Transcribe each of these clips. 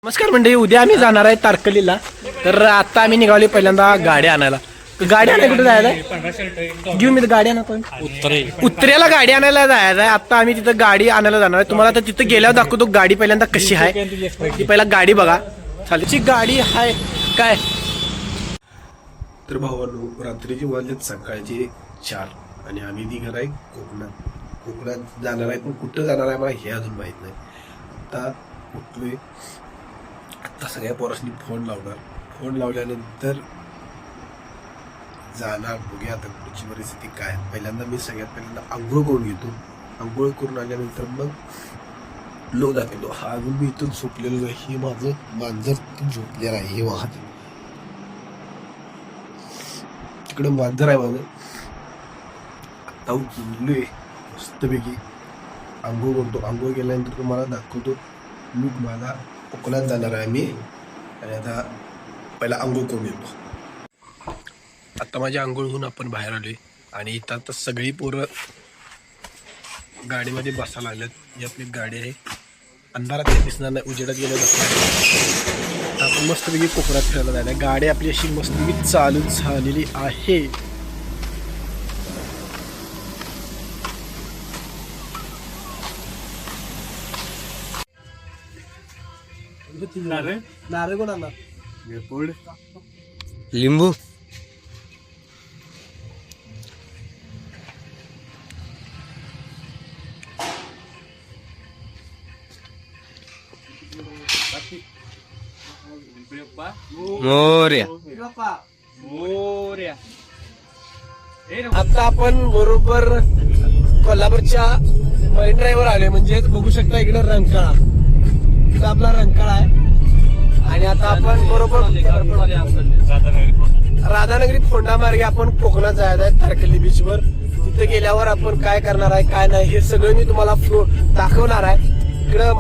नमस्कार मंडळी, उद्या आम्ही जाणार आहे तारकलीला. तर आता आम्ही निघाले पहिल्यांदा गाडी आणायला. गाडी आणायला कुठे जायचं आहे? घेऊ मी गाडी आणा. उत्तरेला गाडी आणायला जायचं आहे. आता आम्ही तिथं गाडी आणायला जाणार आहे. तुम्हाला आता तिथं गेल्यावर दाखवतो गाडी पहिल्यांदा कशी आहे. ती पहिला गाडी बघा. चालची गाडी आहे काय. तर भावांनो, रात्रीची वाजलेत सकाळची 4 आणि आम्ही निघालो आहे कोकणात जाणार आहे. पण कुठं जाणार आहे मला हे अजून माहित नाही. आता उठलोय, आता सगळ्या पोरांनी फोन लावणार. फोन लावल्यानंतर जाणार. बघूया आता पुढची परिस्थिती काय. पहिल्यांदा मी सगळ्यात पहिल्यांदा आंघोळ करून घेतो. आंघोळ करून आल्यानंतर मग लोक दाखवतो. हा अजून मी इथून झोपलेलो आहे. हे माझं मांजर झोपलेलं आहे. हे वाहत तिकडे मांजर आहे माझं. आता उठलोय मस्तपैकी आंघोळ करतो. आंघोळ केल्यानंतर तुम्हाला दाखवतो लूक माझा. कोकणात जाणार आहे मी. आणि आता पहिला आंघोळ करून येतो. आता माझी आंघोळ होऊन आपण बाहेर आलोय आणि इथं आता सगळी पोरं गाडीमध्ये बसायला लागल्यात. ही आपली गाडी आहे. अंधारात काही दिसणार नाही, उजेडात गेलं बसणार. आपण मस्तपैकी कोकणात फिरायला जायला. गाडी आपली अशी मस्तपैकी चालू झालेली आहे. नारळ कोण आणणार? लिंबू मोर्या. आता आपण बरोबर कोल्हापूरच्या मरीन ड्राईव्हवर आलोय. म्हणजे बघू शकता इकडे रंकाळा. इथं आपला रंकाळा आहे. आणि आता आपण बरोबर राधानगरी फोंडा मार्गे आपण कोकणात जायचं आहे. तारकली बीचवर. तिथे गेल्यावर आपण काय करणार आहे काय नाही हे सगळं मी तुम्हाला दाखवणार आहे. इकडं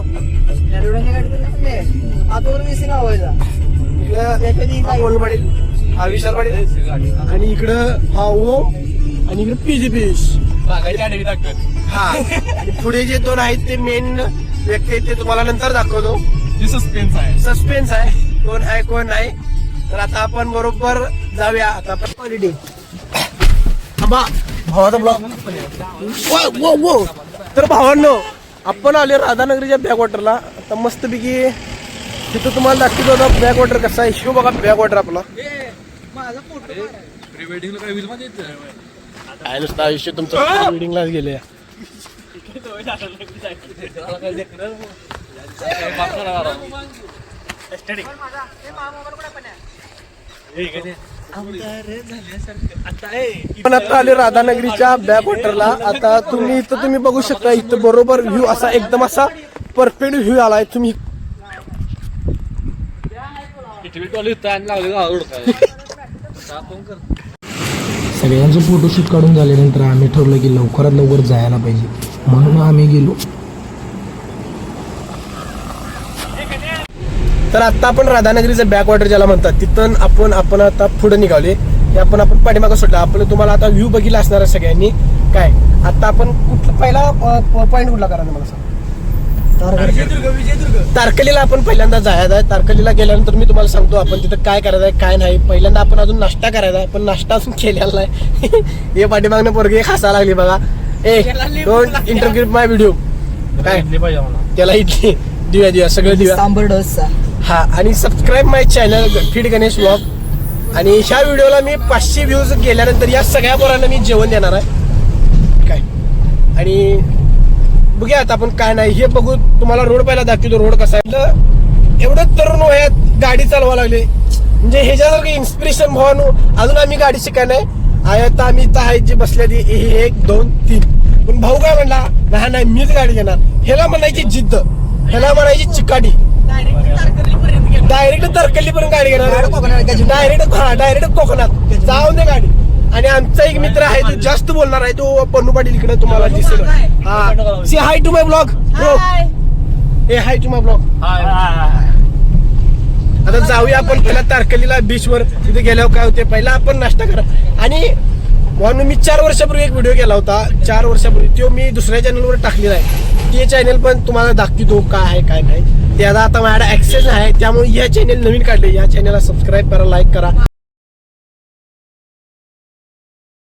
हा विशाल पाटील आणि इकडं हा ओम आणि इकडे पीजी फिश. हा आणि पुढे जे दोन आहेत ते मेन व्यक्ती आहेत ते तुम्हाला नंतर दाखवतो. सस्पेन्स आहे कोण आहे कोण नाही. तर आता आपण बरोबर जाऊया. आता आपण क्वालिटी भावाचा ब्लॉग. तर भावांनो, आपण आले राधानगरीच्या बॅकवॉटरला. आता मस्तपैकी तिथं तुम्हाला दाखवतो होता बॅकवॉटर कसा आहे. शिव बघा बॅकवॉटर आपला. काय नुसतं आयुष्य तुमचं वेडिंगलाच गेले. पण आता आले राधानगरीच्या बॅकवॉटरला. आता तुम्ही इथं तुम्ही बघू शकता. इथं बरोबर व्ह्यू असा एकदम असा परफेक्ट व्ह्यू आलाय. तुम्ही सगळ्यांचं फोटोशूट काढून झाल्यानंतर आम्ही ठरलं की लवकरात लवकर जायला पाहिजे. म्हणून आम्ही गेलो. तर आता आपण राधानगरीचं बॅकवॉटर ज्याला म्हणतात तिथून आपण आता पुढे निघाले. आपण पाठीमागं सोडलं. आपण तुम्हाला आता व्ह्यू बघितला असणार आहे सगळ्यांनी. काय आता आपण कुठला पहिला पॉईंट कुठला करायचा मला सांग. तारकलीला आपण पहिल्यांदा जायचं आहे. तारकलीला गेल्यानंतर मी तुम्हाला सांगतो आपण तिथं काय करायचं आहे काय नाही. पहिल्यांदा आपण अजून नाश्ता करायचा आहे. पण नाश्ता अजून केलेला नाही. हे पाठीमागनं पोरगी हसायला लागली बघा. Don't interview my video. काय त्याला इथली दिव्या सगळं दिव्या. हा आणि सबस्क्राईब माय चॅनल फीड गणेश व्लॉग. आणि ह्या व्हिडिओला मी 500 व्ह्यूज गेल्यानंतर या सगळ्या पोरांना मी जेवण देणार आहे. काय आणि बघूया आता आपण काय नाही हे बघू. तुम्हाला रोड पहिला दाखवतो रोड कसा आहे. एवढं तरुण वयात गाडी चालवा लागले म्हणजे ह्याच्यासारखं इन्स्पिरेशन भावानो. अजून आम्ही गाडी शिकाय नाही. आता आम्ही इथं आहे जे बसल्या ती 1 2 3. पण भाऊ काय म्हणला नाही मीच गाडी घेणार. ह्याला म्हणायची जिद्द, ह्याला म्हणायची चिकाटी. डायरेक्ट तारकलीपर्यंत गाडी घेणार. डायरेक्ट कोकणात जाऊन दे गाडी. आणि आमचा एक मित्र आहे तो जास्त बोलणार आहे. तो पन्नू पाटील इकडे तुम्हाला दिसेल. हा say hi to my blog. Hey hi to my blog. आता जाऊया आपण पहिला तारकलीला बीचवर. तिथे गेल्यावर काय होते पहिला आपण नाश्ता करा. आणि म्हणून मी 4 वर्षापूर्वी एक व्हिडिओ केला होता, 4 वर्षापूर्वी तो मी दुसऱ्या चॅनलवर टाकलेला आहे. ते चॅनल पण तुम्हाला दाखवतो काय आहे काय नाही. ते आता माझ्याकडे ऍक्सेस आहे, त्यामुळे या चॅनल नवीन काढले, या चॅनलला सबस्क्राईब करा, लाईक करा.